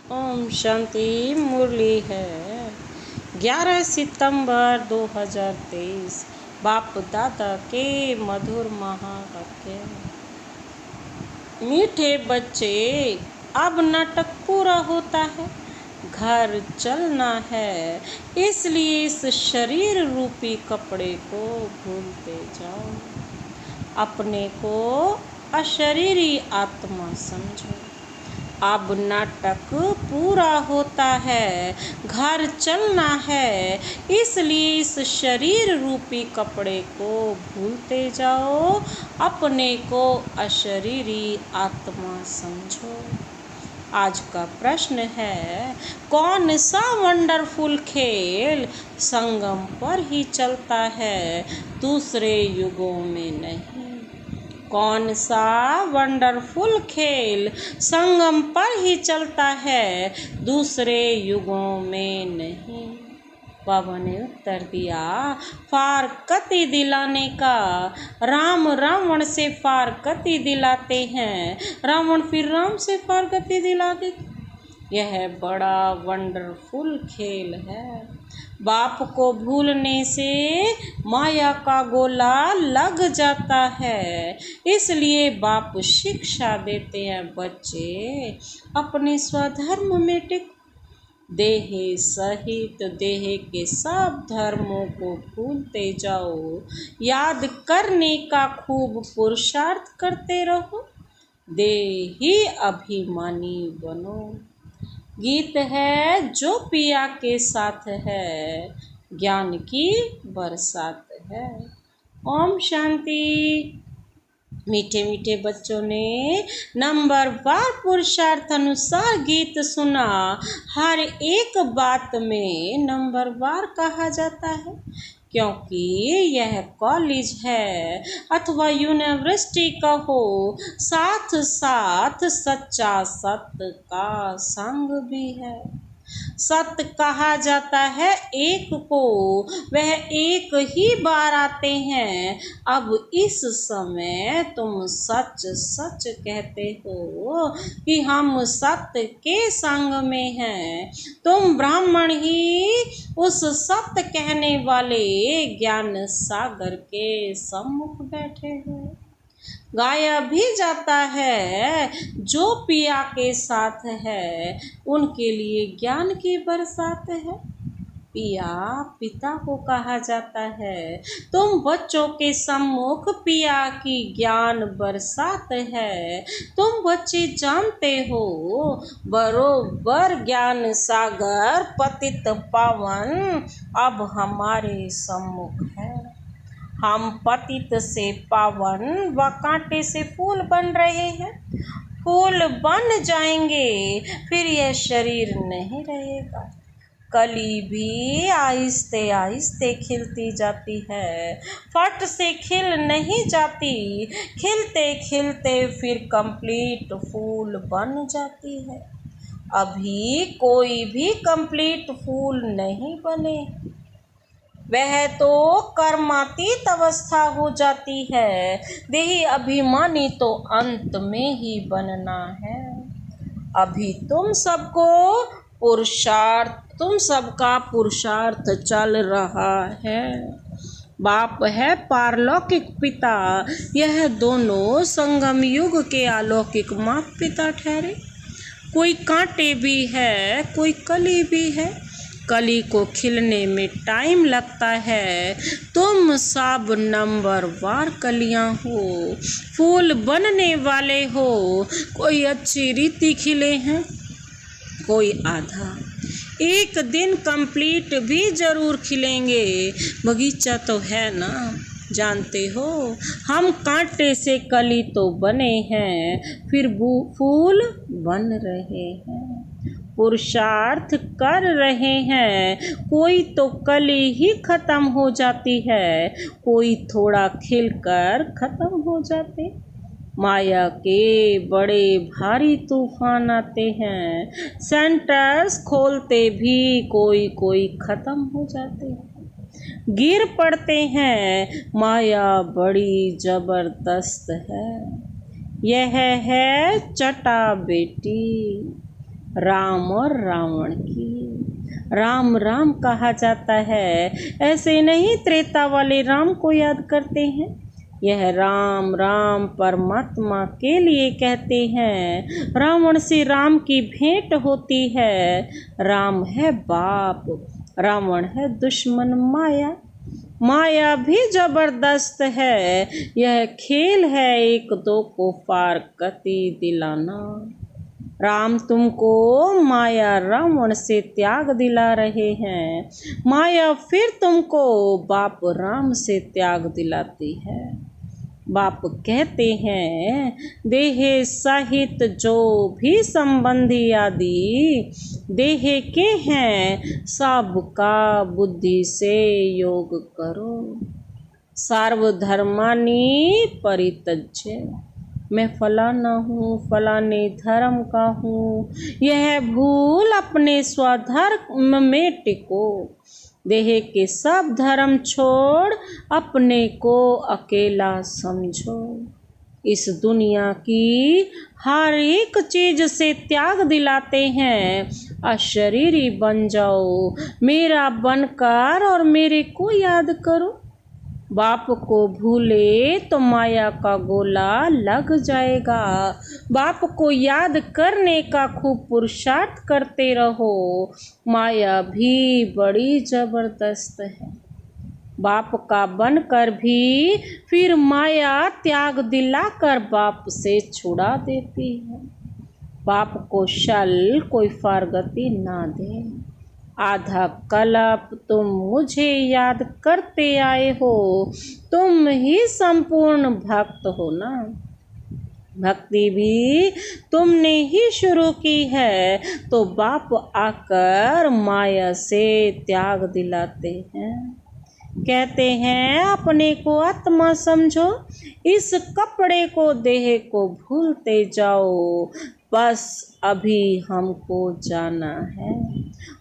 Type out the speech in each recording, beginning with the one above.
ओम शांति। मुरली है 11 सितंबर 2023। बाप दादा के मधुर महावाक्य। मीठे बच्चे, अब नाटक पूरा होता है, घर चलना है, इसलिए इस शरीर रूपी कपड़े को भूलते जाओ। अपने को अशरीरी आत्मा समझो। अब नाटक पूरा होता है, घर चलना है, इसलिए इस शरीर रूपी कपड़े को भूलते जाओ। अपने को अशरीरी आत्मा समझो। आज का प्रश्न है, कौन सा वंडरफुल खेल संगम पर ही चलता है, दूसरे युगों में नहीं? कौन सा वंडरफुल खेल संगम पर ही चलता है, दूसरे युगों में नहीं? बाबा ने उत्तर दिया, फारकती दिलाने का। राम रावण से फारकती दिलाते हैं, रावण फिर राम से फारकती दिला दे। यह बड़ा वंडरफुल खेल है। बाप को भूलने से माया का गोला लग जाता है, इसलिए बाप शिक्षा देते हैं, बच्चे अपने स्वधर्म में टिक। देह सहित देह के सब धर्मों को भूलते जाओ, याद करने का खूब पुरुषार्थ करते रहो, देही अभिमानी बनो। गीत है जो पिया के साथ है, ज्ञान की बरसात है। ओम शांति। मीठे मीठे बच्चों ने नंबरवार पुरुषार्थ अनुसार गीत सुना। हर एक बात में नंबरवार कहा जाता है, क्योंकि यह कॉलेज है अथवा यूनिवर्सिटी कहो, साथ साथ सच्चा सत्य का संग भी है। सत्य कहा जाता है एक को, वह एक ही बार आते हैं। अब इस समय तुम सच सच कहते हो कि हम सत्य के संग में हैं। तुम ब्राह्मण ही उस सत्य कहने वाले ज्ञान सागर के सम्मुख बैठे हो। गाया भी जाता है, जो पिया के साथ है, उनके लिए ज्ञान की बरसात है। पिया पिता को कहा जाता है। तुम बच्चों के सम्मुख पिया की ज्ञान बरसात है। तुम बच्चे जानते हो, बरोबर ज्ञान सागर पतित पावन अब हमारे सम्मुख है। हम पतित से पावन व कांटे से फूल बन रहे हैं। फूल बन जाएंगे, फिर यह शरीर नहीं रहेगा। कली भी आहिस्ते आहिस्ते खिलती जाती है, फट से खिल नहीं जाती। खिलते खिलते फिर कंप्लीट फूल बन जाती है। अभी कोई भी कंप्लीट फूल नहीं बने, वह तो कर्मातीत अवस्था हो जाती है। देही अभिमानी तो अंत में ही बनना है। अभी तुम सबका पुरुषार्थ चल रहा है। बाप है पारलौकिक पिता, यह दोनों संगम युग के अलौकिक माता पिता ठहरे। कोई कांटे भी है, कोई कली भी है। कली को खिलने में टाइम लगता है। तुम सब नंबरवार कलियां हो, फूल बनने वाले हो। कोई अच्छी रीति खिले हैं, कोई आधा। एक दिन कंप्लीट भी जरूर खिलेंगे। बगीचा तो है ना, जानते हो। हम कांटे से कली तो बने हैं, फिर फूल बन रहे हैं, पुरुषार्थ कर रहे हैं। कोई तो कली ही खत्म हो जाती है, कोई थोड़ा खिलकर खत्म हो जाते। माया के बड़े भारी तूफान आते हैं, सेंटर्स खोलते भी कोई कोई खत्म हो जाते हैं। गिर पड़ते हैं, माया बड़ी जबरदस्त है। यह है चटा बेटी, राम और रावण की। राम राम कहा जाता है, ऐसे नहीं त्रेता वाले राम को याद करते हैं। यह राम राम परमात्मा के लिए कहते हैं। रावण से राम की भेंट होती है। राम है बाप, रावण है दुश्मन माया। माया भी जबरदस्त है, यह खेल है एक दो को फारकती दिलाना। राम तुमको माया रावण से त्याग दिला रहे हैं, माया फिर तुमको बाप राम से त्याग दिलाती है। बाप कहते हैं, देह सहित जो भी संबंधी आदि देह के हैं, सबका बुद्धि से योग करो। सर्वधर्मानि परित्यज्य, मैं फलाना हूँ, फलाने धर्म का हूँ, यह भूल अपने स्वधर्म में टिको। देह के सब धर्म छोड़ अपने को अकेला समझो। इस दुनिया की हर एक चीज से त्याग दिलाते हैं। अशरीरी बन जाओ, मेरा बनकर और मेरे को याद करो। बाप को भूले तो माया का गोला लग जाएगा। बाप को याद करने का खूब पुरुषार्थ करते रहो। माया भी बड़ी जबरदस्त है। बाप का बनकर भी फिर माया त्याग दिलाकर बाप से छुड़ा देती है। बाप को शल कोई फारगती ना दे। आधा कल्प तुम मुझे याद करते आए हो, तुम ही संपूर्ण भक्त हो ना। भक्ति भी तुमने ही शुरू की है, तो बाप आकर माया से त्याग दिलाते हैं। कहते हैं अपने को आत्मा समझो, इस कपड़े को देह को भूलते जाओ। बस अभी हमको जाना है।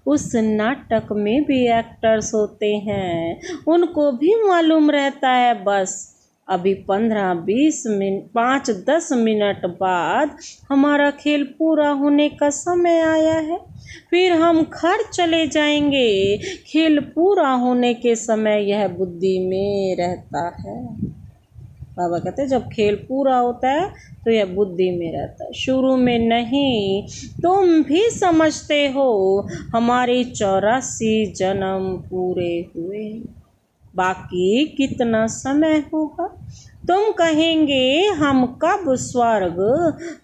उस नाटक में भी एक्टर्स होते हैं, उनको भी मालूम रहता है बस अभी 15-20 मिनट 5-10 मिनट बाद हमारा खेल पूरा होने का समय आया है, फिर हम घर चले जाएंगे। खेल पूरा होने के समय यह बुद्धि में रहता है। बाबा कहते हैं जब खेल पूरा होता है तो यह बुद्धि में रहता है, शुरू में नहीं। तुम भी समझते हो हमारे 84 जन्म पूरे हुए, बाकी कितना समय होगा। तुम कहेंगे हम कब स्वर्ग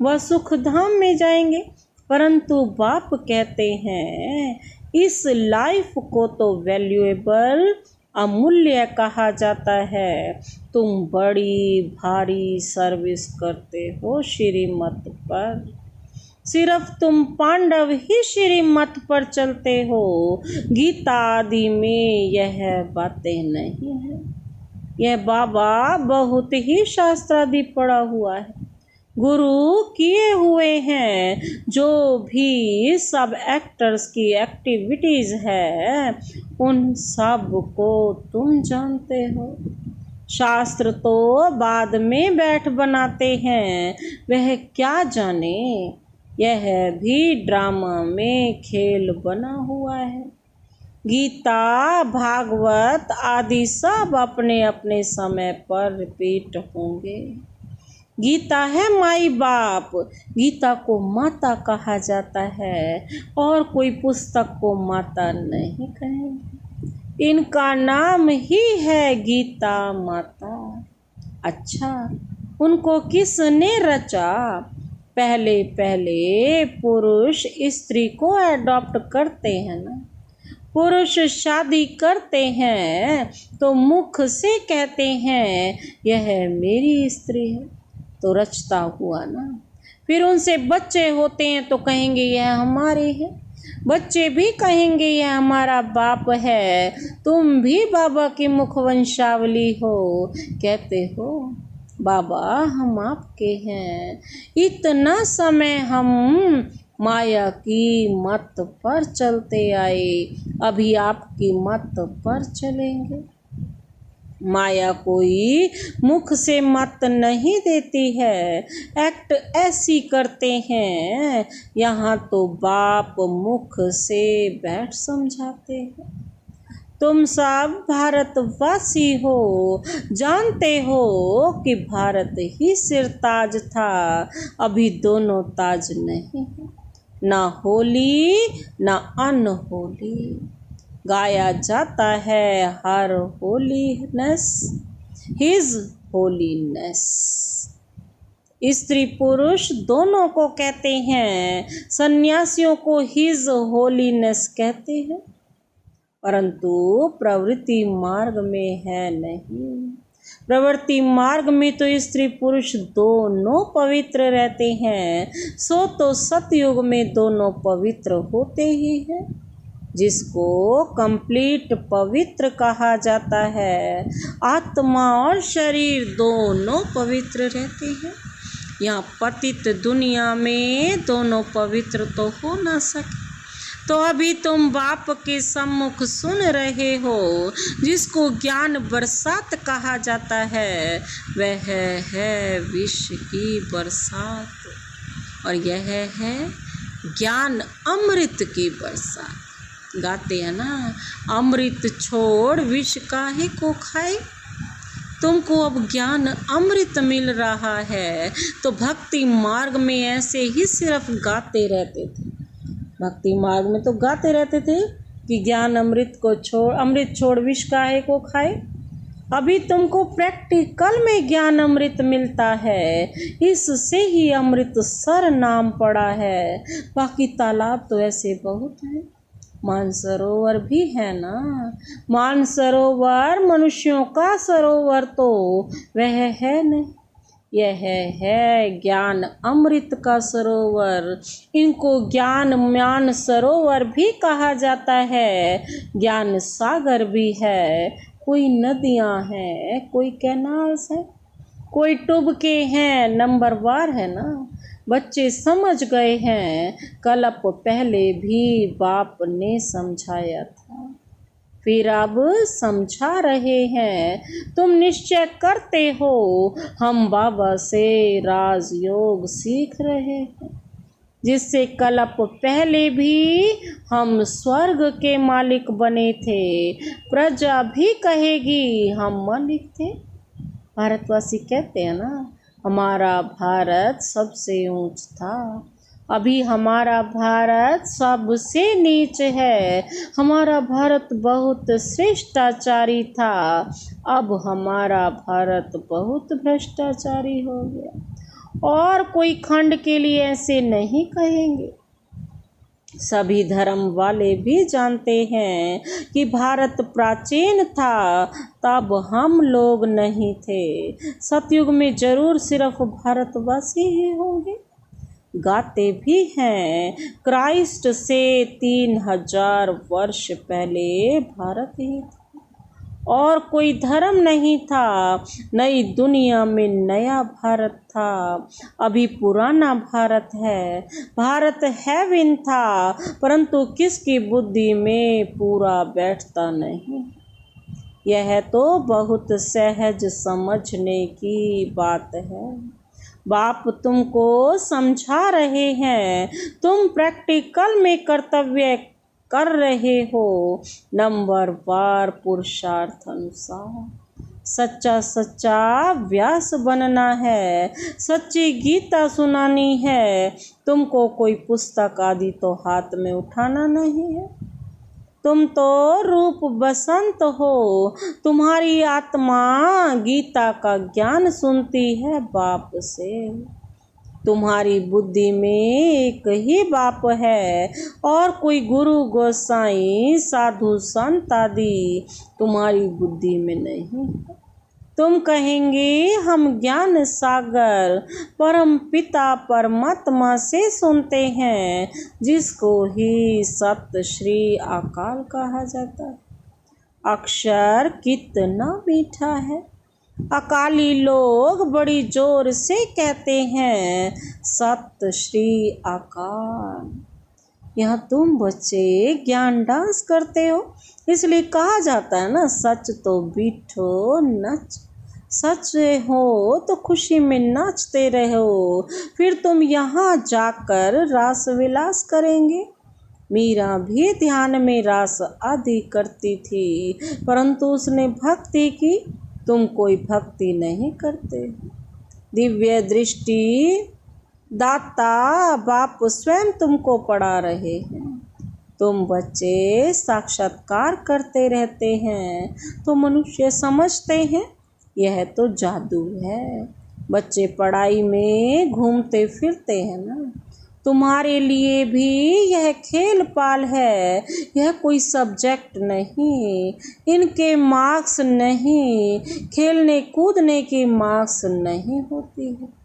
व सुख धाम में जाएंगे, परंतु बाप कहते हैं इस लाइफ को तो वैल्यूएबल अमूल्य कहा जाता है। तुम बड़ी भारी सर्विस करते हो श्रीमत पर, सिर्फ तुम पांडव ही श्रीमत पर चलते हो। गीता आदि में यह बातें नहीं है। यह बाबा बहुत ही शास्त्र आदि पढ़ा हुआ है, गुरु किए हुए हैं। जो भी सब एक्टर्स की एक्टिविटीज है उन सब को तुम जानते हो। शास्त्र तो बाद में बैठ बनाते हैं, वह क्या जाने। यह भी ड्रामा में खेल बना हुआ है। गीता भागवत आदि सब अपने अपने समय पर रिपीट होंगे। गीता है माई बाप, गीता को माता कहा जाता है, और कोई पुस्तक को माता नहीं कहेंगे। इनका नाम ही है गीता माता। अच्छा, उनको किसने रचा? पहले पहले पुरुष स्त्री को अडॉप्ट करते हैं ना। पुरुष शादी करते हैं तो मुख से कहते हैं यह मेरी स्त्री है, तो रचता हुआ ना। फिर उनसे बच्चे होते हैं तो कहेंगे यह हमारे है, बच्चे भी कहेंगे यह हमारा बाप है। तुम भी बाबा की मुखवंशावली हो, कहते हो बाबा हम आपके हैं। इतना समय हम माया की मत पर चलते आए, अभी आपकी मत पर चलेंगे। माया कोई मुख से मत नहीं देती है, एक्ट ऐसी करते हैं, यहाँ तो बाप मुख से बैठ समझाते हैं। तुम सब भारतवासी हो, जानते हो कि भारत ही सिरताज था, अभी दोनों ताज नहीं है, ना होली ना अनहोली। गाया जाता है हर होलीनेस, हिज होलीनेस। स्त्री पुरुष दोनों को कहते हैं, सन्यासियों को हिज होलीनेस कहते हैं, परंतु प्रवृत्ति मार्ग में है नहीं। प्रवृत्ति मार्ग में तो स्त्री पुरुष दोनों पवित्र रहते हैं, सो तो सतयुग में दोनों पवित्र होते ही हैं, जिसको कंप्लीट पवित्र कहा जाता है। आत्मा और शरीर दोनों पवित्र रहते हैं। यहाँ पतित दुनिया में दोनों पवित्र तो हो ना सके। तो अभी तुम बाप के सम्मुख सुन रहे हो, जिसको ज्ञान बरसात कहा जाता है, वह है विष की बरसात, और यह है ज्ञान अमृत की बरसात। गाते हैं ना, अमृत छोड़ विष काहे को खाए। तुमको अब ज्ञान अमृत मिल रहा है, तो भक्ति मार्ग में ऐसे ही सिर्फ गाते रहते थे। भक्ति मार्ग में तो गाते रहते थे कि ज्ञान अमृत को छोड़, अमृत छोड़ विष काहे को खाए। अभी तुमको प्रैक्टिकल में ज्ञान अमृत मिलता है, इससे ही अमृत सर नाम पड़ा है। बाकी तालाब तो ऐसे बहुत हैं, मानसरोवर भी है ना। मानसरोवर मनुष्यों का सरोवर तो वह है नहीं, यह है ज्ञान अमृत का सरोवर। इनको ज्ञान म्यान सरोवर भी कहा जाता है, ज्ञान सागर भी है। कोई नदियां हैं, कोई कैनाल्स हैं, कोई टुबके हैं, नंबरवार है ना। बच्चे समझ गए हैं, कल्प पहले भी बाप ने समझाया था, फिर अब समझा रहे हैं। तुम निश्चय करते हो हम बाबा से राजयोग सीख रहे हैं, जिससे कल्प पहले भी हम स्वर्ग के मालिक बने थे। प्रजा भी कहेगी हम मालिक थे। भारतवासी कहते हैं ना, हमारा भारत सबसे ऊंच था, अभी हमारा भारत सबसे नीच है। हमारा भारत बहुत श्रेष्ठाचारी था, अब हमारा भारत बहुत भ्रष्टाचारी हो गया। और कोई खंड के लिए ऐसे नहीं कहेंगे। सभी धर्म वाले भी जानते हैं कि भारत प्राचीन था, तब हम लोग नहीं थे। सतयुग में जरूर सिर्फ भारतवासी ही होंगे। गाते भी हैं, क्राइस्ट से 3000 वर्ष पहले भारत ही था, और कोई धर्म नहीं था। नई दुनिया में नया भारत था, अभी पुराना भारत है। भारत हेवन था, परंतु किसकी बुद्धि में पूरा बैठता नहीं। यह तो बहुत सहज समझने की बात है। बाप तुमको समझा रहे हैं, तुम प्रैक्टिकल में कर्तव्य कर रहे हो, नंबरवार पुरुषार्थ अनुसार। सच्चा सच्चा व्यास बनना है, सच्ची गीता सुनानी है। तुमको कोई पुस्तक आदि तो हाथ में उठाना नहीं है। तुम तो रूप बसंत हो, तुम्हारी आत्मा गीता का ज्ञान सुनती है बाप से। तुम्हारी बुद्धि में एक ही बाप है, और कोई गुरु गोसाई साधु संत आदि तुम्हारी बुद्धि में नहीं। तुम कहेंगे हम ज्ञान सागर परम पिता परमात्मा से सुनते हैं, जिसको ही सत श्री अकाल कहा जाता है। अक्षर कितना मीठा है। अकाली लोग बड़ी जोर से कहते हैं सत श्री अकाल। यहाँ तुम बच्चे ज्ञान डांस करते हो, इसलिए कहा जाता है ना, सच तो बीठो नच, सच हो तो खुशी में नाचते रहो, फिर तुम यहाँ जाकर रास विलास करेंगे। मीरा भी ध्यान में रास आदि करती थी, परंतु उसने भक्ति की, तुम कोई भक्ति नहीं करते। दिव्य दृष्टि दाता बाप स्वयं तुमको पढ़ा रहे हैं, तुम बच्चे साक्षात्कार करते रहते हैं तो मनुष्य समझते हैं यह तो जादू है। बच्चे पढ़ाई में घूमते फिरते हैं ना, तुम्हारे लिए भी यह खेल पाल है, यह कोई सब्जेक्ट नहीं, इनके मार्क्स नहीं, खेलने कूदने के मार्क्स नहीं होती है।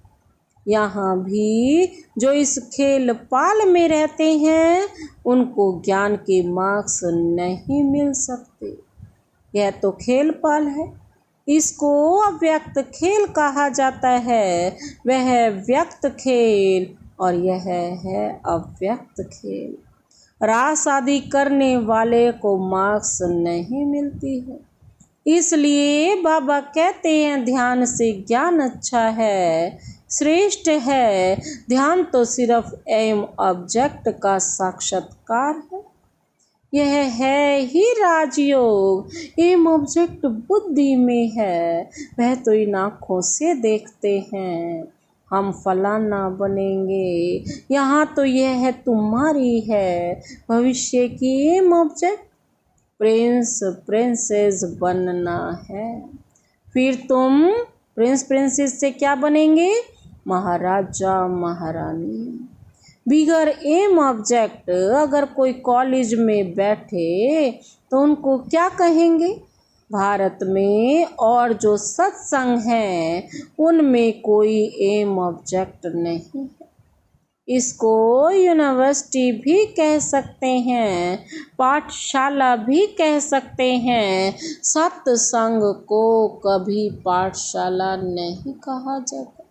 यहाँ भी जो इस खेल पाल में रहते हैं उनको ज्ञान के मार्क्स नहीं मिल सकते। यह तो खेल पाल है, इसको अव्यक्त खेल कहा जाता है, वह व्यक्त खेल और यह है अव्यक्त खेल। रास आदि करने वाले को मार्क्स नहीं मिलती है, इसलिए बाबा कहते हैं ध्यान से ज्ञान अच्छा है, श्रेष्ठ है। ध्यान तो सिर्फ एम ऑब्जेक्ट का साक्षात्कार है, यह है ही राजयोग। एम ऑब्जेक्ट बुद्धि में है, वह तो इन आँखों से देखते हैं हम फलाना बनेंगे, यहाँ तो यह है तुम्हारी है भविष्य की एम ऑब्जेक्ट, प्रिंस प्रिंसेस बनना है। फिर तुम प्रिंस प्रिंसेस से क्या बनेंगे, महाराजा महारानी। बिगर एम ऑब्जेक्ट अगर कोई कॉलेज में बैठे तो उनको क्या कहेंगे। भारत में और जो सत्संग हैं उनमें कोई एम ऑब्जेक्ट नहीं है, इसको यूनिवर्सिटी भी कह सकते हैं, पाठशाला भी कह सकते हैं। सत्संग को कभी पाठशाला नहीं कहा जाता।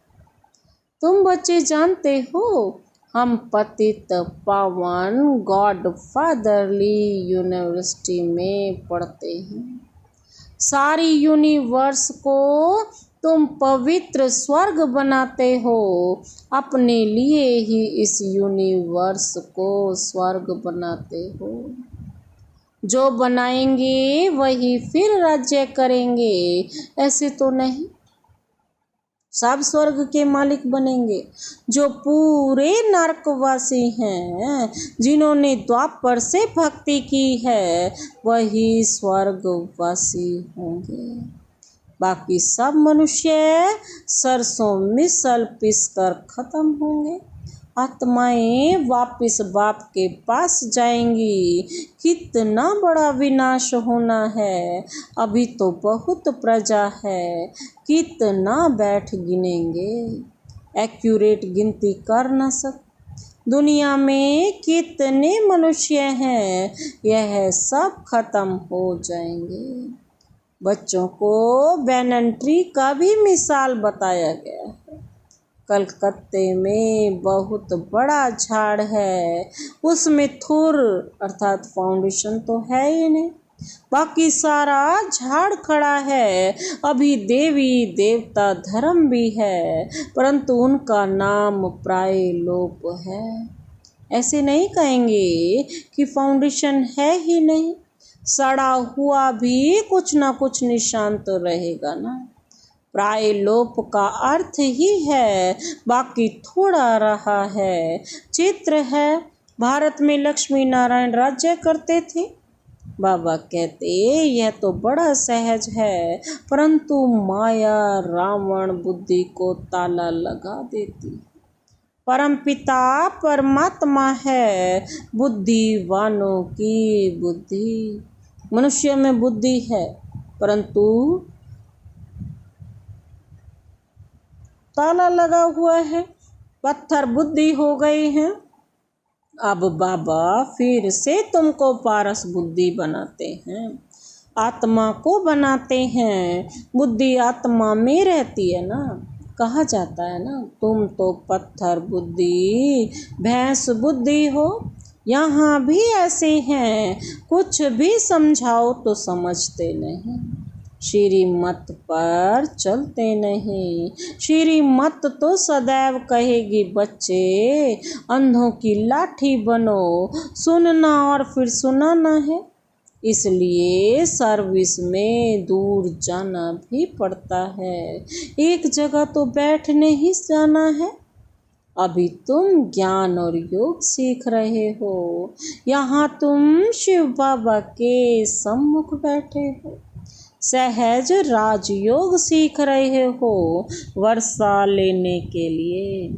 तुम बच्चे जानते हो हम पतित पावन गॉड फादरली यूनिवर्सिटी में पढ़ते हैं। सारी यूनिवर्स को तुम पवित्र स्वर्ग बनाते हो, अपने लिए ही इस यूनिवर्स को स्वर्ग बनाते हो। जो बनाएंगे वही फिर राज्य करेंगे, ऐसे तो नहीं सब स्वर्ग के मालिक बनेंगे। जो पूरे नरकवासी हैं, जिन्होंने द्वापर से भक्ति की है, वही स्वर्गवासी होंगे। बाकी सब मनुष्य सरसों मिसल पिसकर खत्म होंगे, आत्माएं वापिस बाप के पास जाएंगी। कितना बड़ा विनाश होना है, अभी तो बहुत प्रजा है, कितना बैठ गिनेंगे, एक्यूरेट गिनती कर न सक। दुनिया में कितने मनुष्य हैं, यह सब खत्म हो जाएंगे। बच्चों को बैनन ट्री का भी मिसाल बताया गया है। कलकत्ते में बहुत बड़ा झाड़ है, उसमें थुर अर्थात फाउंडेशन तो है ही नहीं, बाकी सारा झाड़ खड़ा है। अभी देवी देवता धर्म भी है, परंतु उनका नाम प्राय लोप है। ऐसे नहीं कहेंगे कि फाउंडेशन है ही नहीं, सड़ा हुआ भी कुछ ना कुछ निशान तो रहेगा ना। प्राय लोप का अर्थ ही है, बाकी थोड़ा रहा है। चित्र है, भारत में लक्ष्मी नारायण राज्य करते थे। बाबा कहते यह तो बड़ा सहज है, परंतु माया रावण बुद्धि को ताला लगा देती। परमपिता परमात्मा है, बुद्धिवानों की बुद्धि। मनुष्य में बुद्धि है, परंतु ताला लगा हुआ है, पत्थर बुद्धि हो गए हैं। अब बाबा फिर से तुमको पारस बुद्धि बनाते हैं, आत्मा को बनाते हैं। बुद्धि आत्मा में रहती है ना, कहा जाता है ना, तुम तो पत्थर बुद्धि भैंस बुद्धि हो। यहाँ भी ऐसे हैं, कुछ भी समझाओ तो समझते नहीं, श्रीमत पर चलते नहीं। श्रीमत तो सदैव कहेगी बच्चे, अंधों की लाठी बनो, सुनना और फिर सुनाना है। इसलिए सर्विस में दूर जाना भी पड़ता है, एक जगह तो बैठने ही जाना है। अभी तुम ज्ञान और योग सीख रहे हो, यहाँ तुम शिव बाबा के सम्मुख बैठे हो, सहज राजयोग सीख रहे हो वर्षा लेने के लिए।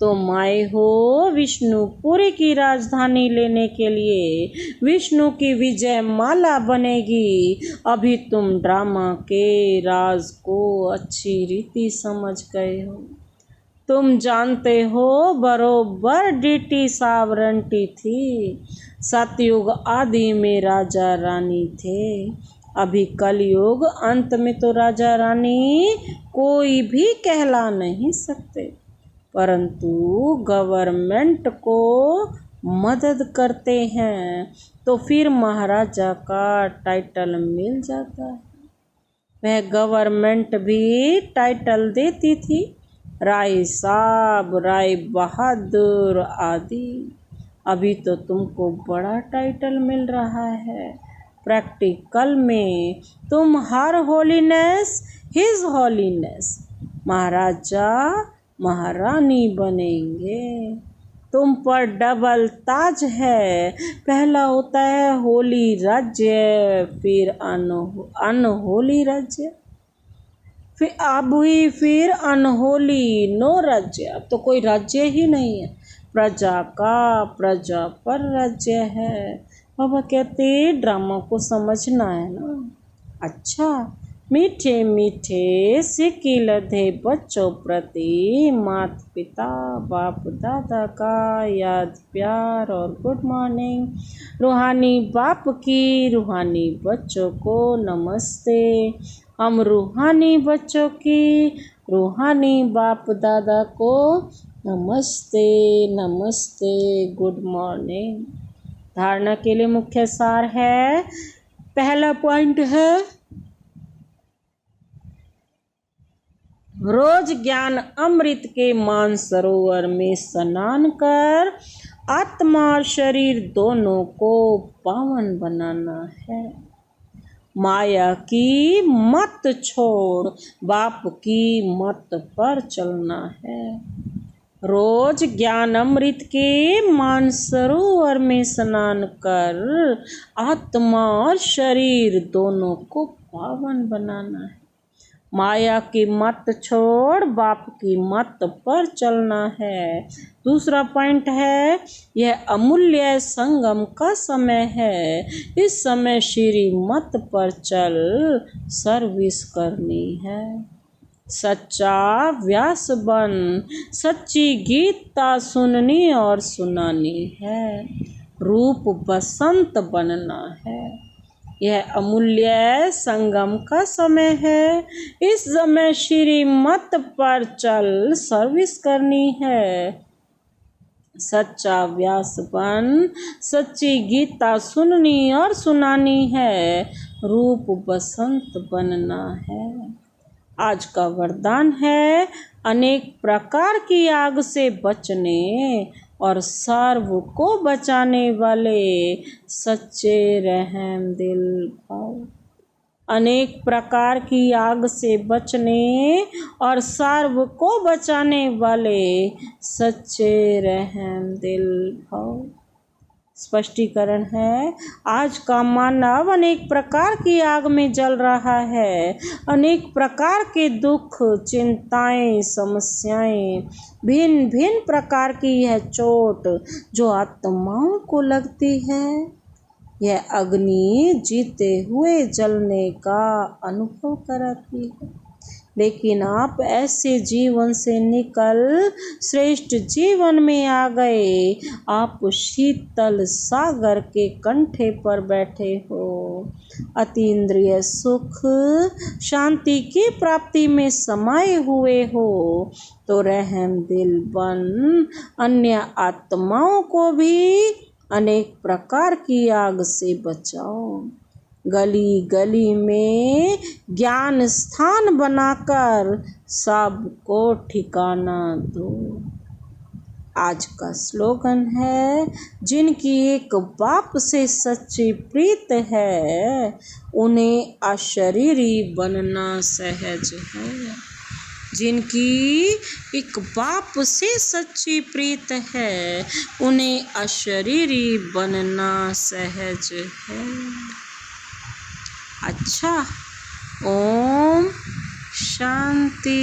तुम आए हो विष्णुपुरी की राजधानी लेने के लिए, विष्णु की विजय माला बनेगी। अभी तुम ड्रामा के राज को अच्छी रीति समझ गए हो। तुम जानते हो बरोबर डीटी सावरंटी थी, सतयुग आदि में राजा रानी थे। अभी कलयुग अंत में तो राजा रानी कोई भी कहला नहीं सकते, परंतु गवर्नमेंट को मदद करते हैं तो फिर महाराजा का टाइटल मिल जाता है। वह गवर्नमेंट भी टाइटल देती थी, राय साहब, राय बहादुर आदि। अभी तो तुमको बड़ा टाइटल मिल रहा है। प्रैक्टिकल में तुम हर होलीनेस हिज होलीनेस महाराजा महारानी बनेंगे। तुम पर डबल ताज है, पहला होता है होली राज्य, फिर अनहोली राज्य, फिर अनहोली नो राज्य। अब तो कोई राज्य ही नहीं है, प्रजा का प्रजा पर राज्य है। बाबा कहते ड्रामा को समझना है ना। अच्छा, मीठे मीठे सिक्के लधे बच्चों प्रति माता पिता बाप दादा का याद प्यार और गुड मॉर्निंग। रूहानी बाप की रूहानी बच्चों को नमस्ते। हम रूहानी बच्चों की रूहानी बाप दादा को नमस्ते नमस्ते, गुड मॉर्निंग। धारणा के लिए मुख्य सार है, पहला पॉइंट है रोज ज्ञान अमृत के मानसरोवर में स्नान कर आत्मा और शरीर दोनों को पावन बनाना है। माया की मत छोड़ बाप की मत पर चलना है। रोज ज्ञान अमृत के मानसरोवर में स्नान कर आत्मा और शरीर दोनों को पावन बनाना है। माया की मत छोड़ बाप की मत पर चलना है। दूसरा पॉइंट है, यह अमूल्य संगम का समय है। इस समय श्री मत पर चल सर्विस करनी है। सच्चा व्यास बन, सच्ची गीता सुननी और सुनानी है। रूप बसंत बनना है। यह अमूल्य संगम का समय है। इस समय श्री मत पर चल सर्विस करनी है। सच्चा व्यास बन, सच्ची गीता सुननी और सुनानी है। रूप बसंत बनना है। आज का वरदान है, अनेक प्रकार की आग से बचने और सर्व को बचाने वाले सच्चे रहम दिल भाव। अनेक प्रकार की आग से बचने और सर्व को बचाने वाले सच्चे रहम दिल भाव। स्पष्टीकरण है, आज का मानव अनेक प्रकार की आग में जल रहा है। अनेक प्रकार के दुख, चिंताएं, समस्याएं, भिन्न भिन्न प्रकार की यह चोट जो आत्माओं को लगती है, यह अग्नि जीते हुए जलने का अनुभव कराती है। लेकिन आप ऐसे जीवन से निकल श्रेष्ठ जीवन में आ गए। आप शीतल सागर के कंठे पर बैठे हो। अतीन्द्रिय सुख शांति की प्राप्ति में समाये हुए हो। तो रहम दिल बन अन्य आत्माओं को भी अनेक प्रकार की आग से बचाओ। गली गली में ज्ञान स्थान बनाकर सबको ठिकाना दो। आज का स्लोगन है, जिनकी एक बाप से सच्ची प्रीत है, उन्हें अशरीरी बनना सहज है। जिनकी एक बाप से सच्ची प्रीत है, उन्हें अशरीरी बनना सहज है। अच्छा, ओम शांति।